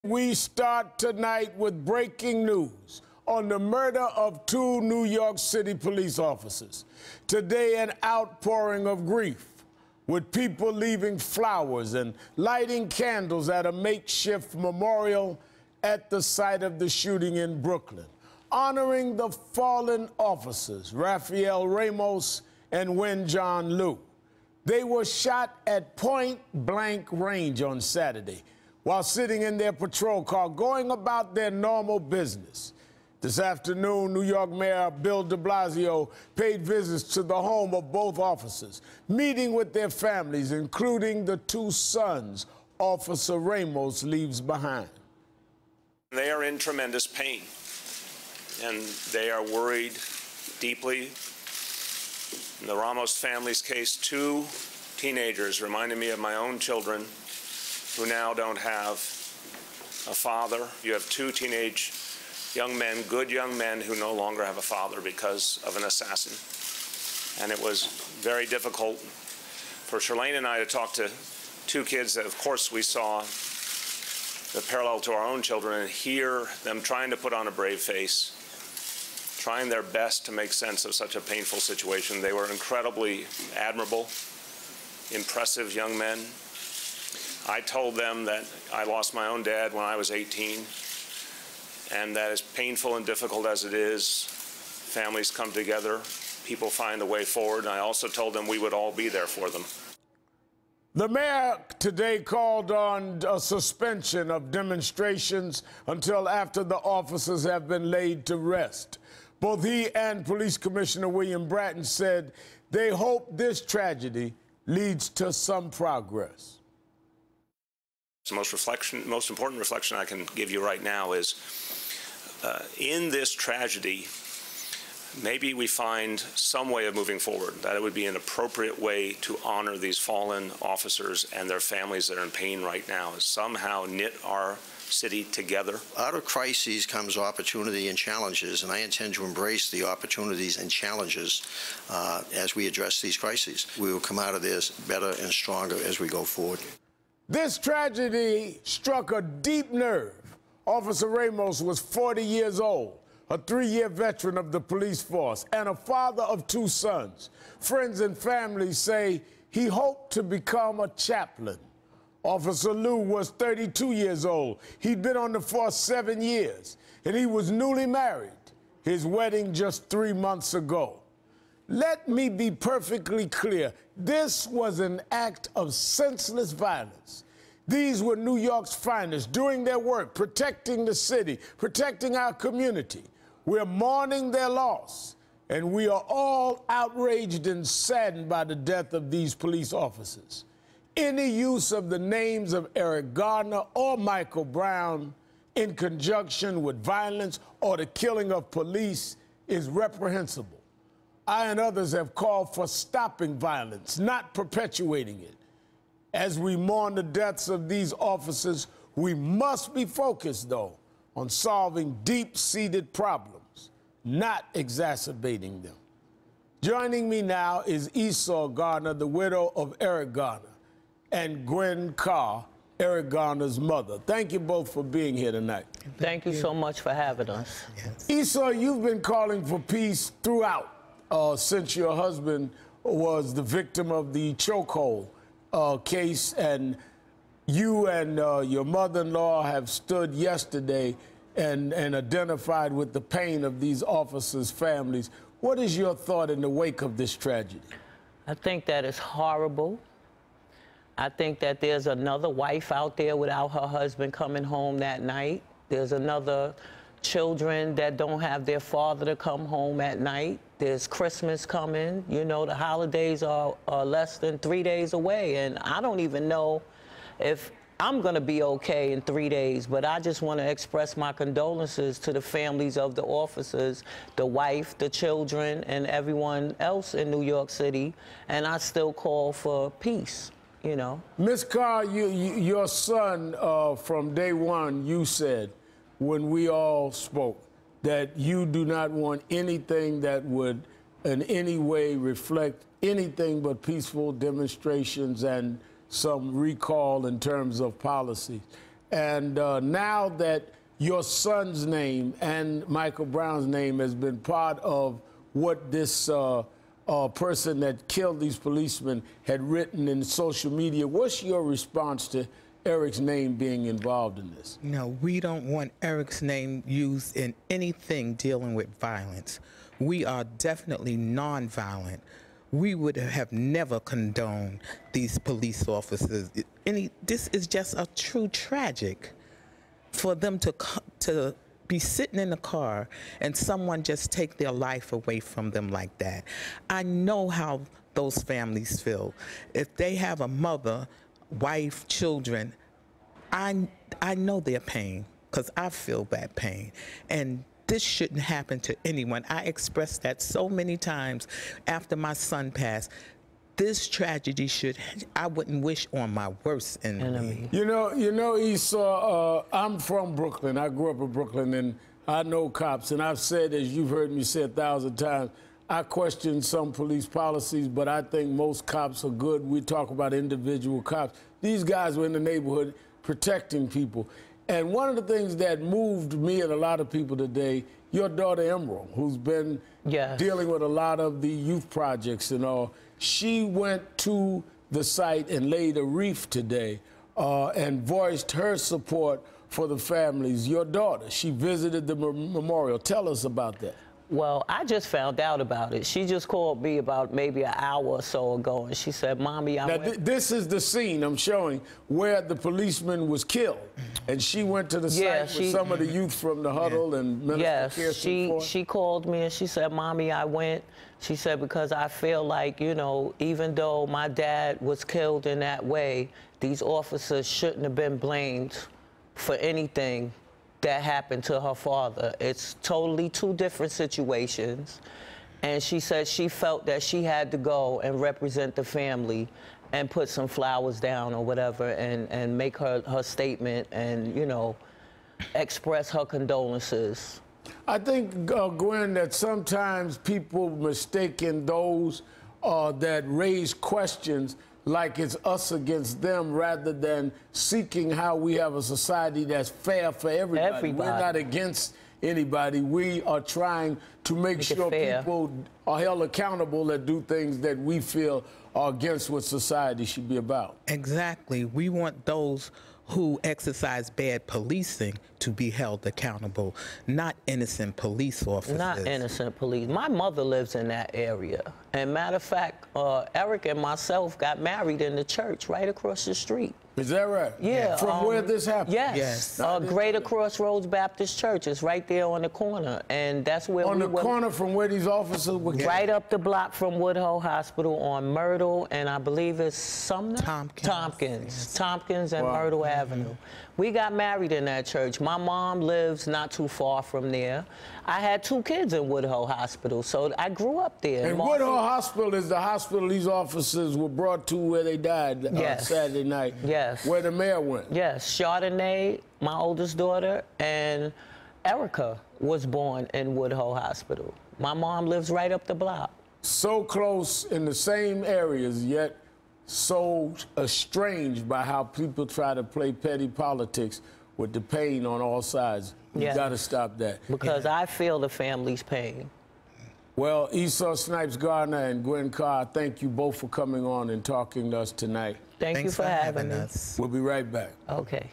We start tonight with breaking news on the murder of two New York City police officers. Today, an outpouring of grief, with people leaving flowers and lighting candles at a makeshift memorial at the site of the shooting in Brooklyn, honoring the fallen officers, Rafael Ramos and Wenjon Liu. They were shot at point-blank range on Saturday while sitting in their patrol car, going about their normal business. This afternoon, New York Mayor Bill de Blasio paid visits to the home of both officers, meeting with their families, including the two sons Officer Ramos leaves behind. They are in tremendous pain, and they are worried deeply. In the Ramos family's case, two teenagers reminded me of my own children who now don't have a father. You have two teenage young men, good young men, who no longer have a father because of an assassin. And it was very difficult for Charlene and I to talk to two kids that, of course, we saw the parallel to our own children, and hear them trying to put on a brave face, trying their best to make sense of such a painful situation. They were incredibly admirable, impressive young men. I told them that I lost my own dad when I was 18, and that as painful and difficult as it is, families come together, people find a way forward, and I also told them we would all be there for them. The mayor today called on a suspension of demonstrations until after the officers have been laid to rest. Both he and Police Commissioner William Bratton said they hope this tragedy leads to some progress. The most important reflection I can give you right now is, in this tragedy, maybe we find some way of moving forward, that it would be an appropriate way to honor these fallen officers and their families that are in pain right now, is somehow knit our city together. Out of crises comes opportunity and challenges, and I intend to embrace the opportunities and challenges as we address these crises. We will come out of this better and stronger as we go forward. This tragedy struck a deep nerve. Officer Ramos was 40 years old, a 3-year veteran of the police force, and a father of two sons. Friends and family say he hoped to become a chaplain. Officer Liu was 32 years old. He'd been on the force 7 years, and he was newly married, his wedding just 3 months ago. Let me be perfectly clear. This was an act of senseless violence. These were New York's finest doing their work, protecting the city, protecting our community. We're mourning their loss, and we are all outraged and saddened by the death of these police officers. Any use of the names of Eric Garner or Michael Brown in conjunction with violence or the killing of police is reprehensible. I and others have called for stopping violence, not perpetuating it. As we mourn the deaths of these officers, we must be focused, though, on solving deep-seated problems, not exacerbating them. Joining me now is Esau Garner, the widow of Eric Garner, and Gwen Carr, Eric Garner's mother. Thank you both for being here tonight. Thank you so much for having us. Yes. Esau, you've been calling for peace throughout since your husband was the victim of the chokehold case, and you and your mother-in-law have stood yesterday and identified with the pain of these officers' families. What is your thought in the wake of this tragedy? I think that is horrible. I think that there's another wife out there without her husband coming home that night. There's another children that don't have their father to come home at night. There's Christmas coming. You know, the holidays are less than 3 days away, and I don't even know if I'm going to be okay in 3 days, but I just want to express my condolences to the families of the officers, the wife, the children, and everyone else in New York City, and I still call for peace, you know. Ms. Carr, your son, from day one, you said, when we all spoke, that you do not want anything that would in any way reflect anything but peaceful demonstrations and some recall in terms of policy. And now that your son's name and Michael Brown's name has been part of what this person that killed these policemen had written in social media, what's your response to Eric's name being involved in this? No, we don't want Eric's name used in anything dealing with violence. We are definitely nonviolent. We would have never condoned these police officers. This is just a true tragic for them to be sitting in the car and someone just take their life away from them like that. I know how those families feel. If they have a mother, wife, children, I know their pain because I feel that pain. And this shouldn't happen to anyone. I expressed that so many times after my son passed. This tragedy I wouldn't wish on my worst enemy. You know, Esau, I'm from Brooklyn. I grew up in Brooklyn, and I know cops. And I've said, as you've heard me say 1,000 times, I question some police policies, but I think most cops are good. We talk about individual cops. These guys were in the neighborhood protecting people. And one of the things that moved me and a lot of people today, your daughter Emerald, who's been dealing with a lot of the youth projects and all, she went to the site and laid a wreath today and voiced her support for the families. Your daughter, she visited the memorial. Tell us about that. Well, I just found out about it. She just called me about maybe an hour or so ago, and she said, Mommy, Now, this is the scene I'm showing where the policeman was killed, and she went to the site with some of the youth from the huddle and Minister Kirsten. She called me, and she said, Mommy, I went. She said, because I feel like, you know, even though my dad was killed in that way, these officers shouldn't have been blamed for anything that happened to her father. It's totally two different situations. And she said she felt that she had to go and represent the family and put some flowers down or whatever and make her statement and, you know, express her condolences. I think, Gwen, that sometimes people mistaken those that raise questions like it's us against them rather than seeking how we have a society that's fair for everybody. We're not against anybody. We are trying to make sure people are held accountable that do things that we feel are against what society should be about. Exactly. We want those who exercise bad policing to be held accountable, not innocent police officers. Not innocent police. My mother lives in that area. And matter of fact, Eric and myself got married in the church right across the street. Is that right? Yeah. From where this happened? Yes. Greater Crossroads Baptist Church. It's right there on the corner. And that's where on the corner from where these officers were killed? Right up the block from Woodhull Hospital on Myrtle, and I believe it's Sumner? Tompkins. Tompkins and Myrtle Avenue. We got married in that church. My mom lives not too far from there. I had 2 kids in Woodhull Hospital, so I grew up there. And Woodhull Hospital is the hospital these officers were brought to where they died Saturday night. Yes. Where the mayor went. Yes. Chardonnay, my oldest daughter, and Erica was born in Woodhull Hospital. My mom lives right up the block. So close in the same areas, yet so estranged by how people try to play petty politics with the pain on all sides. You got to stop that. Because I feel the family's pain. Well, Esau Snipes Gardner and Gwen Carr, thank you both for coming on and talking to us tonight. Thanks you for having us. We'll be right back. Okay.